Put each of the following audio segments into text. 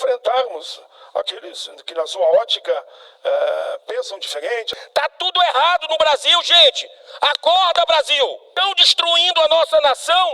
enfrentarmos aqueles que, na sua ótica, pensam diferente. Tá tudo errado no Brasil, gente! Acorda, Brasil! Estão destruindo a nossa nação!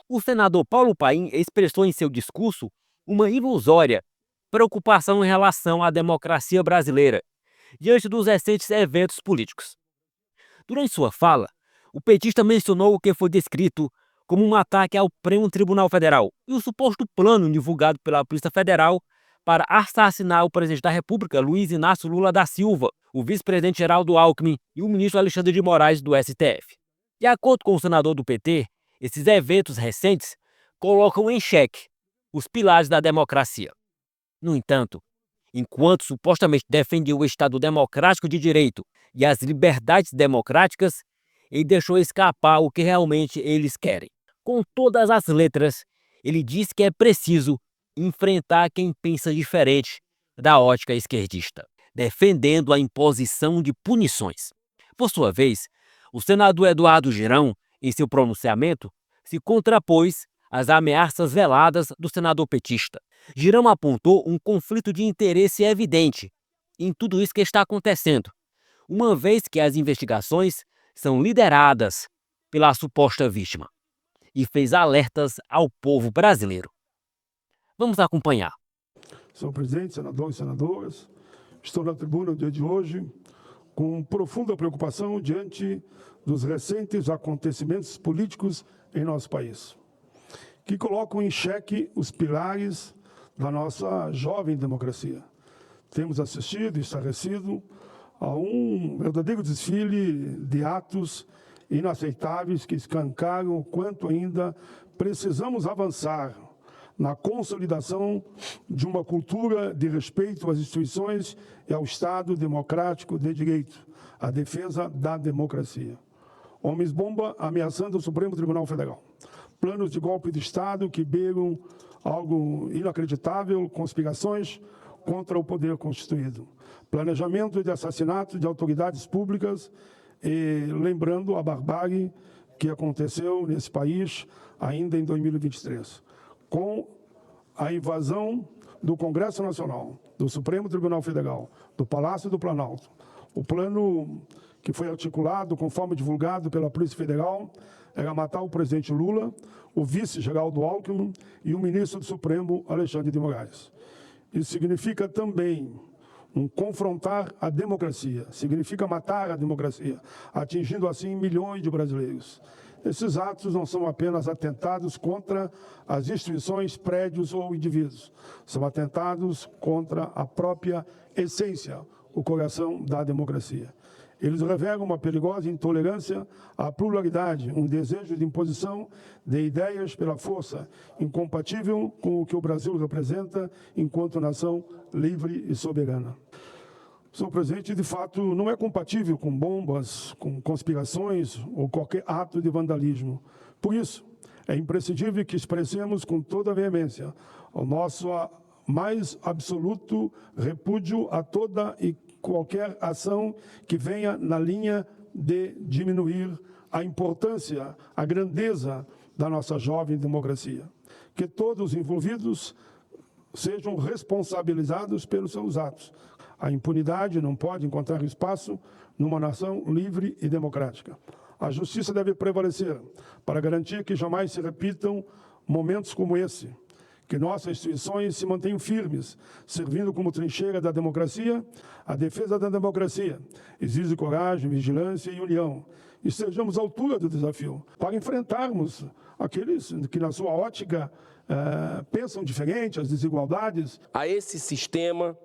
O senador Paulo Paim expressou em seu discurso uma ilusória preocupação em relação à democracia brasileira, diante dos recentes eventos políticos. Durante sua fala, o petista mencionou o que foi descrito como um ataque ao Supremo Tribunal Federal e o suposto plano divulgado pela Polícia Federal para assassinar o presidente da República, Luiz Inácio Lula da Silva, o vice-presidente Geraldo Alckmin e o ministro Alexandre de Moraes do STF. De acordo com o senador do PT, esses eventos recentes colocam em xeque os pilares da democracia. No entanto, enquanto supostamente defendia o Estado democrático de direito e as liberdades democráticas, ele deixou escapar o que realmente eles querem. Com todas as letras, ele diz que é preciso enfrentar quem pensa diferente da ótica esquerdista, defendendo a imposição de punições. Por sua vez, o senador Eduardo Girão, em seu pronunciamento, se contrapôs às ameaças veladas do senador petista. Girão apontou um conflito de interesse evidente em tudo isso que está acontecendo, uma vez que as investigações são lideradas pela suposta vítima, e fez alertas ao povo brasileiro. Vamos acompanhar. Senhor presidente, senadores e senadoras, estou na tribuna no dia de hoje com profunda preocupação diante dos recentes acontecimentos políticos em nosso país, que colocam em xeque os pilares da nossa jovem democracia. Temos assistido e estarrecido a um verdadeiro desfile de atos inaceitáveis que escancaram o quanto ainda precisamos avançar na consolidação de uma cultura de respeito às instituições e ao Estado democrático de direito, a defesa da democracia. Homens-bomba ameaçando o Supremo Tribunal Federal. Planos de golpe de Estado que beiram algo inacreditável, conspirações contra o poder constituído. Planejamento de assassinato de autoridades públicas e lembrando a barbárie que aconteceu nesse país ainda em 2023. Com a invasão do Congresso Nacional, do Supremo Tribunal Federal, do Palácio do Planalto, o plano que foi articulado, conforme divulgado pela Polícia Federal, era matar o presidente Lula, o vice Geraldo Alckmin e o ministro do Supremo, Alexandre de Moraes. Isso significa também confrontar a democracia, significa matar a democracia, atingindo assim milhões de brasileiros. Esses atos não são apenas atentados contra as instituições, prédios ou indivíduos. São atentados contra a própria essência, o coração da democracia. Eles revelam uma perigosa intolerância à pluralidade, um desejo de imposição de ideias pela força, incompatível com o que o Brasil representa enquanto nação livre e soberana. Senhor presidente, de fato, não é compatível com bombas, com conspirações ou qualquer ato de vandalismo. Por isso, é imprescindível que expressemos com toda a veemência o nosso mais absoluto repúdio a toda e qualquer ação que venha na linha de diminuir a importância, a grandeza da nossa jovem democracia. Que todos os envolvidos sejam responsabilizados pelos seus atos. A impunidade não pode encontrar espaço numa nação livre e democrática. A justiça deve prevalecer para garantir que jamais se repitam momentos como esse, que nossas instituições se mantenham firmes, servindo como trincheira da democracia. A defesa da democracia exige coragem, vigilância e união. E estejamos à altura do desafio para enfrentarmos aqueles que, na sua ótica, pensam diferente, as desigualdades. A esse sistema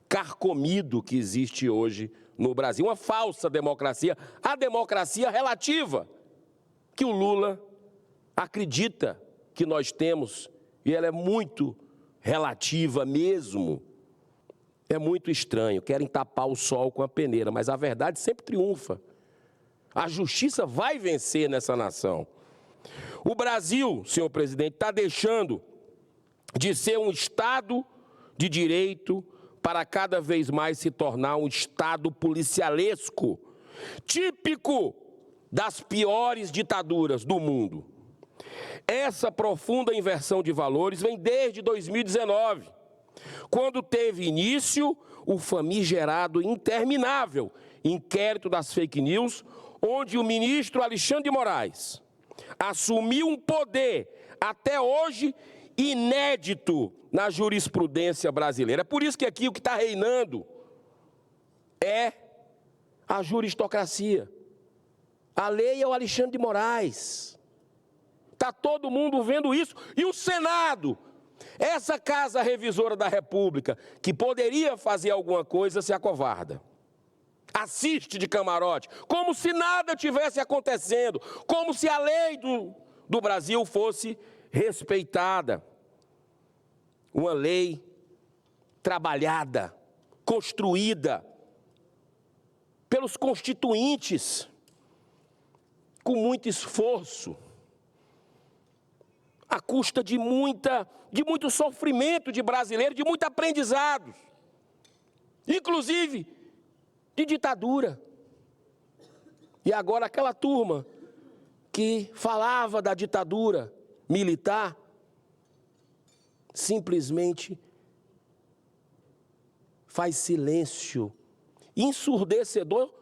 carcomido que existe hoje no Brasil, uma falsa democracia, a democracia relativa, que o Lula acredita que nós temos, e ela é muito relativa mesmo. É muito estranho, querem tapar o sol com a peneira, mas a verdade sempre triunfa. A justiça vai vencer nessa nação. O Brasil, senhor presidente, está deixando de ser um Estado de direito para cada vez mais se tornar um Estado policialesco, típico das piores ditaduras do mundo. Essa profunda inversão de valores vem desde 2019, quando teve início o famigerado interminável inquérito das fake news, onde o ministro Alexandre de Moraes assumiu um poder até hoje inédito na jurisprudência brasileira. É por isso que aqui o que está reinando é a juristocracia. A lei é o Alexandre de Moraes. Está todo mundo vendo isso. E o Senado, essa casa revisora da República, que poderia fazer alguma coisa, se acovarda. Assiste de camarote, como se nada tivesse acontecendo, como se a lei do Brasil fosse respeitada. Uma lei trabalhada, construída pelos constituintes, com muito esforço, à custa de muito sofrimento de brasileiros, de muito aprendizado, inclusive de ditadura. E agora aquela turma que falava da ditadura militar, simplesmente faz silêncio ensurdecedor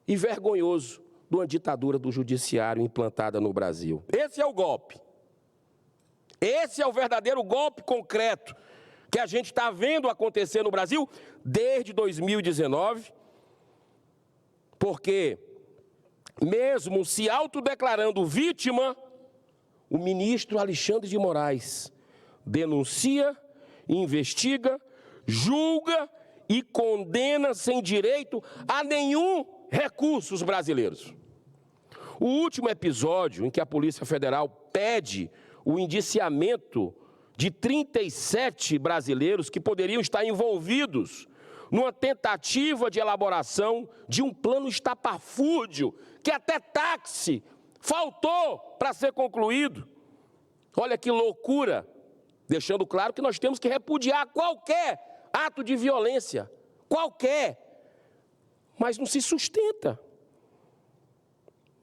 e vergonhoso de uma ditadura do judiciário implantada no Brasil. Esse é o golpe. Esse é o verdadeiro golpe concreto que a gente está vendo acontecer no Brasil desde 2019, porque, mesmo se autodeclarando vítima, o ministro Alexandre de Moraes denuncia, investiga, julga e condena sem direito a nenhum recurso os brasileiros. O último episódio em que a Polícia Federal pede o indiciamento de 37 brasileiros que poderiam estar envolvidos numa tentativa de elaboração de um plano estapafúrdio, que até táxi faltou para ser concluído. Olha que loucura, deixando claro que nós temos que repudiar qualquer ato de violência, qualquer, mas não se sustenta.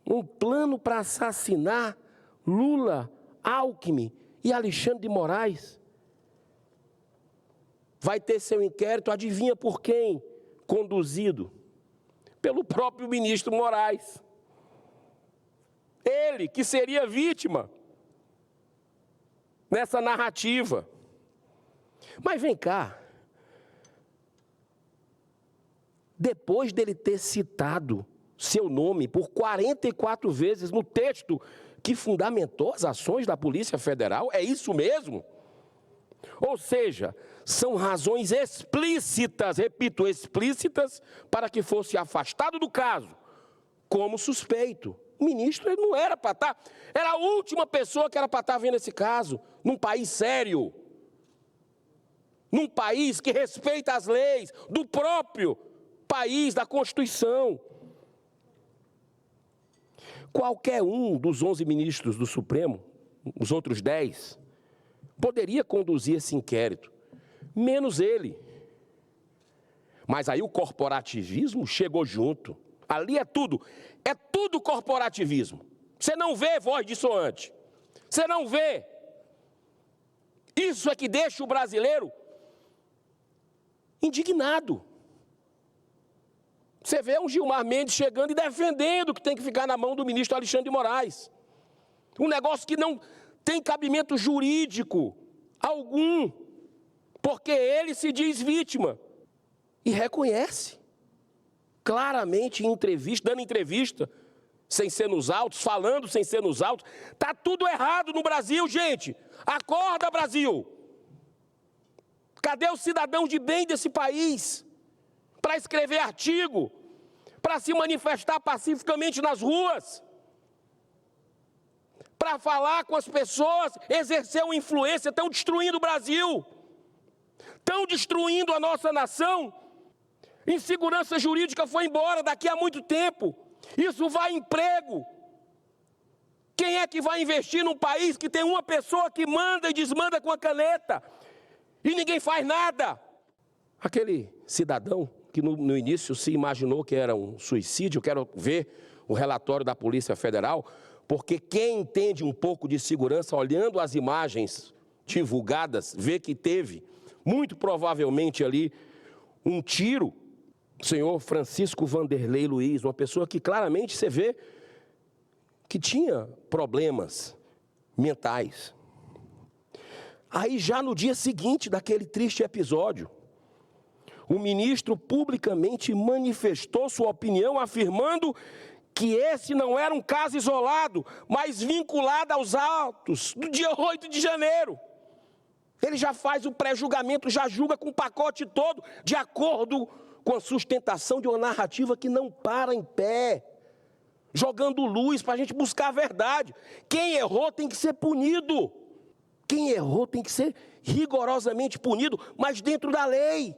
Um plano para assassinar Lula, Alckmin e Alexandre de Moraes. Vai ter seu inquérito, adivinha por quem? Conduzido pelo próprio ministro Moraes. Ele que seria vítima nessa narrativa. Mas vem cá, depois dele ter citado seu nome por 44 vezes no texto que fundamentou as ações da Polícia Federal, é isso mesmo? Ou seja, são razões explícitas, repito, explícitas, para que fosse afastado do caso, como suspeito. O ministro ele não era para estar, era a última pessoa que era para estar vendo esse caso, num país sério, num país que respeita as leis do próprio país, da Constituição. Qualquer um dos 11 ministros do Supremo, os outros 10, poderia conduzir esse inquérito, menos ele. Mas aí o corporativismo chegou junto. Ali é tudo corporativismo. Você não vê voz dissonante. Você não vê. Isso é que deixa o brasileiro indignado. Você vê um Gilmar Mendes chegando e defendendo que tem que ficar na mão do ministro Alexandre de Moraes. Um negócio que não tem cabimento jurídico algum, porque ele se diz vítima e reconhece claramente em entrevista, dando entrevista, sem ser nos autos, falando sem ser nos autos. Está tudo errado no Brasil, gente. Acorda, Brasil. Cadê os cidadãos de bem desse país para escrever artigo, para se manifestar pacificamente nas ruas, para falar com as pessoas, exercer uma influência? Estão destruindo o Brasil, estão destruindo a nossa nação. Insegurança jurídica foi embora daqui a muito tempo. Isso vai emprego. Quem é que vai investir num país que tem uma pessoa que manda e desmanda com a caneta e ninguém faz nada? Aquele cidadão que no início se imaginou que era um suicídio, eu quero ver o relatório da Polícia Federal, porque quem entende um pouco de segurança, olhando as imagens divulgadas, vê que teve muito provavelmente ali, um tiro. O senhor Francisco Vanderlei Luiz, uma pessoa que claramente você vê que tinha problemas mentais. Aí já no dia seguinte daquele triste episódio, o ministro publicamente manifestou sua opinião, afirmando que esse não era um caso isolado, mas vinculado aos atos do dia 8 de janeiro. Ele já faz o pré-julgamento, já julga com o pacote todo, de acordo com a sustentação de uma narrativa que não para em pé, jogando luz para a gente buscar a verdade. Quem errou tem que ser punido. Quem errou tem que ser rigorosamente punido, mas dentro da lei.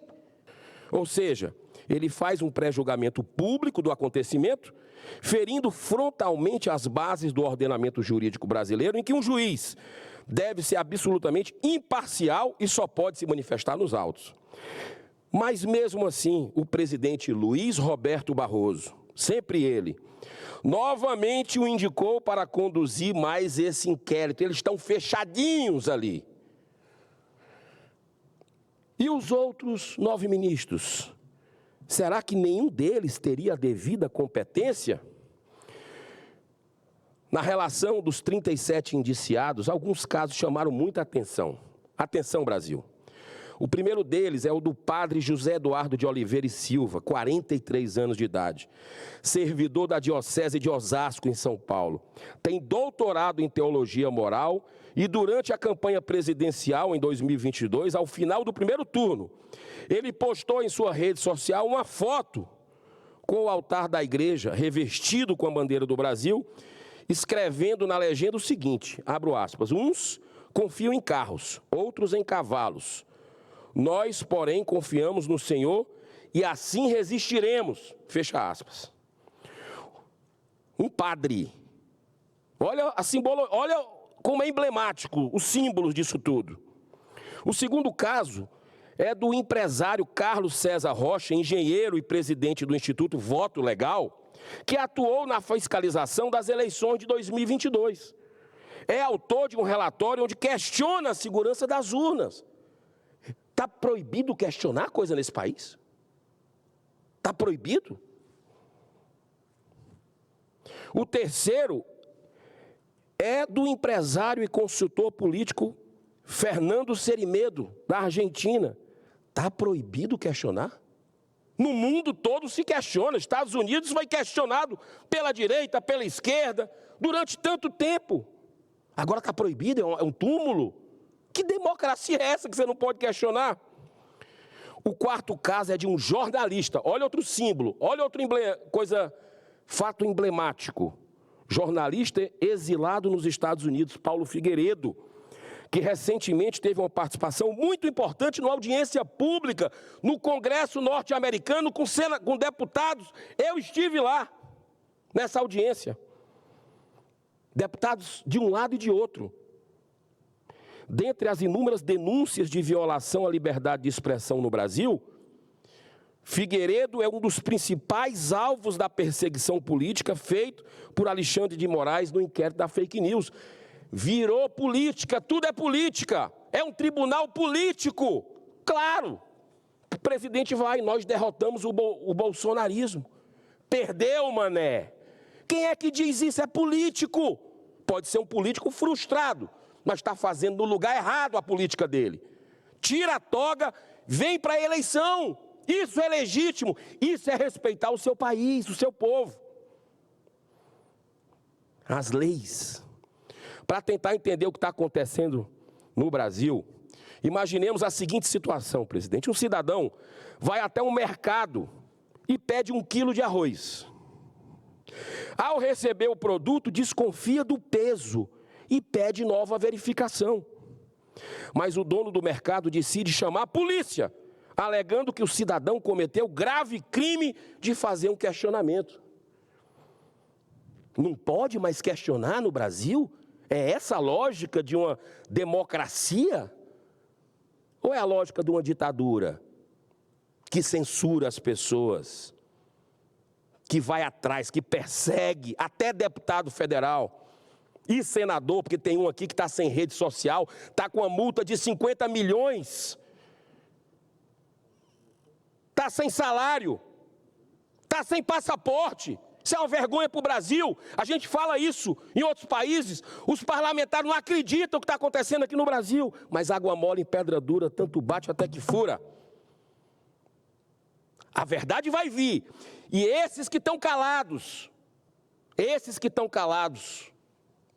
Ou seja, ele faz um pré-julgamento público do acontecimento, ferindo frontalmente as bases do ordenamento jurídico brasileiro, em que um juiz deve ser absolutamente imparcial e só pode se manifestar nos autos. Mas mesmo assim, o presidente Luiz Roberto Barroso, sempre ele, novamente o indicou para conduzir mais esse inquérito. Eles estão fechadinhos ali. E os outros 9 ministros? Será que nenhum deles teria a devida competência? Na relação dos 37 indiciados, alguns casos chamaram muita atenção. Atenção, Brasil. O primeiro deles é o do padre José Eduardo de Oliveira e Silva, 43 anos de idade, servidor da Diocese de Osasco, em São Paulo. Tem doutorado em teologia moral e durante a campanha presidencial em 2022, ao final do primeiro turno, ele postou em sua rede social uma foto com o altar da igreja revestido com a bandeira do Brasil, escrevendo na legenda o seguinte, abro aspas, uns confiam em carros, outros em cavalos. Nós, porém, confiamos no Senhor e assim resistiremos. Fecha aspas. Um padre. Olha como é emblemático os símbolos disso tudo. O segundo caso é do empresário Carlos César Rocha, engenheiro e presidente do Instituto Voto Legal, que atuou na fiscalização das eleições de 2022. É autor de um relatório onde questiona a segurança das urnas. Está proibido questionar coisa nesse país? Está proibido? O terceiro é do empresário e consultor político Fernando Serimedo, da Argentina. Está proibido questionar? No mundo todo se questiona. Estados Unidos foi questionado pela direita, pela esquerda, durante tanto tempo. Agora está proibido? É um túmulo? Que democracia é essa que você não pode questionar? O quarto caso é de um jornalista. Olha outro símbolo, olha outro fato emblemático. Jornalista exilado nos Estados Unidos, Paulo Figueiredo, que recentemente teve uma participação muito importante numa audiência pública no Congresso norte-americano com deputados. Eu estive lá, nessa audiência. Deputados de um lado e de outro. Dentre as inúmeras denúncias de violação à liberdade de expressão no Brasil, Figueiredo é um dos principais alvos da perseguição política feito por Alexandre de Moraes no inquérito da fake news. Virou política, tudo é política, é um tribunal político. Claro, o presidente vai, nós derrotamos o bolsonarismo. Perdeu, mané. Quem é que diz isso? É político. Pode ser um político frustrado, mas está fazendo no lugar errado a política dele. Tira a toga, vem para a eleição. Isso é legítimo, isso é respeitar o seu país, o seu povo. As leis. Para tentar entender o que está acontecendo no Brasil, imaginemos a seguinte situação, presidente. Um cidadão vai até um mercado e pede 1 quilo de arroz. Ao receber o produto, desconfia do peso e pede nova verificação. Mas o dono do mercado decide chamar a polícia, alegando que o cidadão cometeu grave crime de fazer um questionamento. Não pode mais questionar no Brasil? É essa a lógica de uma democracia? Ou é a lógica de uma ditadura que censura as pessoas, que vai atrás, que persegue até deputado federal e senador, porque tem um aqui que está sem rede social, está com uma multa de 50 milhões está sem salário, está sem passaporte. Isso é uma vergonha para o Brasil. A gente fala isso em outros países. Os parlamentares não acreditam o que está acontecendo aqui no Brasil. Mas água mole em pedra dura, tanto bate até que fura. A verdade vai vir. E esses que estão calados,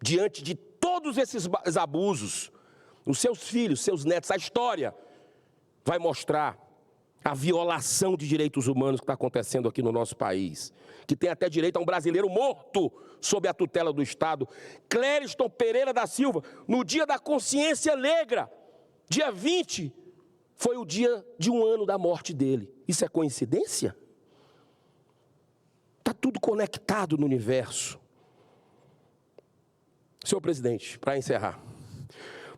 diante de todos esses abusos, os seus filhos, seus netos, a história vai mostrar a violação de direitos humanos que está acontecendo aqui no nosso país, que tem até direito a um brasileiro morto sob a tutela do Estado. Clériston Pereira da Silva, no dia da consciência negra, dia 20, foi o dia de 1 ano da morte dele. Isso é coincidência? Está tudo conectado no universo. Senhor presidente, para encerrar,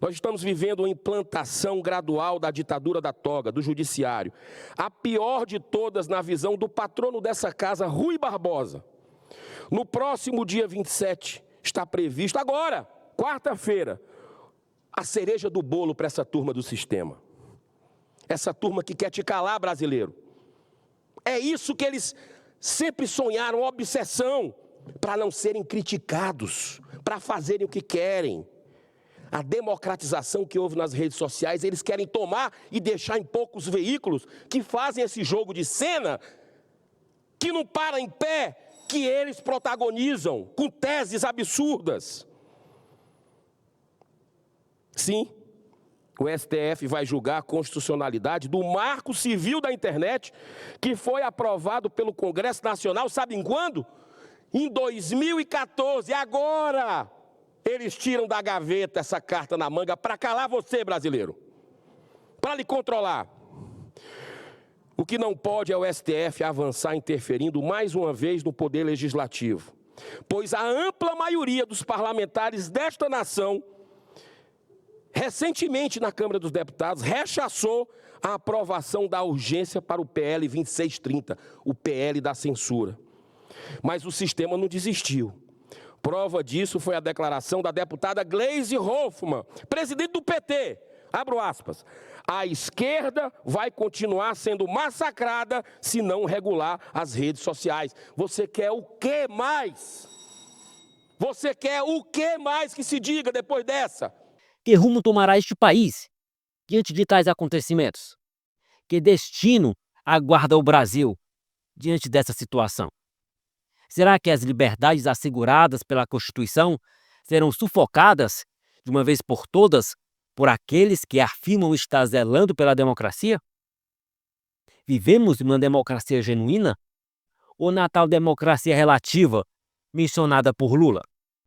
nós estamos vivendo uma implantação gradual da ditadura da toga, do judiciário. A pior de todas na visão do patrono dessa casa, Rui Barbosa. No próximo dia 27, está previsto, agora, quarta-feira, a cereja do bolo para essa turma do sistema. Essa turma que quer te calar, brasileiro. É isso que eles sempre sonharam, obsessão, para não serem criticados, para fazerem o que querem. A democratização que houve nas redes sociais, eles querem tomar e deixar em poucos veículos que fazem esse jogo de cena, que não para em pé, que eles protagonizam com teses absurdas. Sim, o STF vai julgar a constitucionalidade do Marco Civil da Internet, que foi aprovado pelo Congresso Nacional, sabem quando? Em 2014, agora! Eles tiram da gaveta essa carta na manga para calar você, brasileiro, para lhe controlar. O que não pode é o STF avançar interferindo mais uma vez no poder legislativo, pois a ampla maioria dos parlamentares desta nação, recentemente na Câmara dos Deputados, rechaçou a aprovação da urgência para o PL 2630, o PL da censura. Mas o sistema não desistiu. Prova disso foi a declaração da deputada Gleisi Hoffmann, presidente do PT. Abro aspas. A esquerda vai continuar sendo massacrada se não regular as redes sociais. Você quer o que mais? Você quer o que mais que se diga depois dessa? Que rumo tomará este país diante de tais acontecimentos? Que destino aguarda o Brasil diante dessa situação? Será que as liberdades asseguradas pela Constituição serão sufocadas, de uma vez por todas, por aqueles que afirmam estar zelando pela democracia? Vivemos em uma democracia genuína ou na tal democracia relativa mencionada por Lula?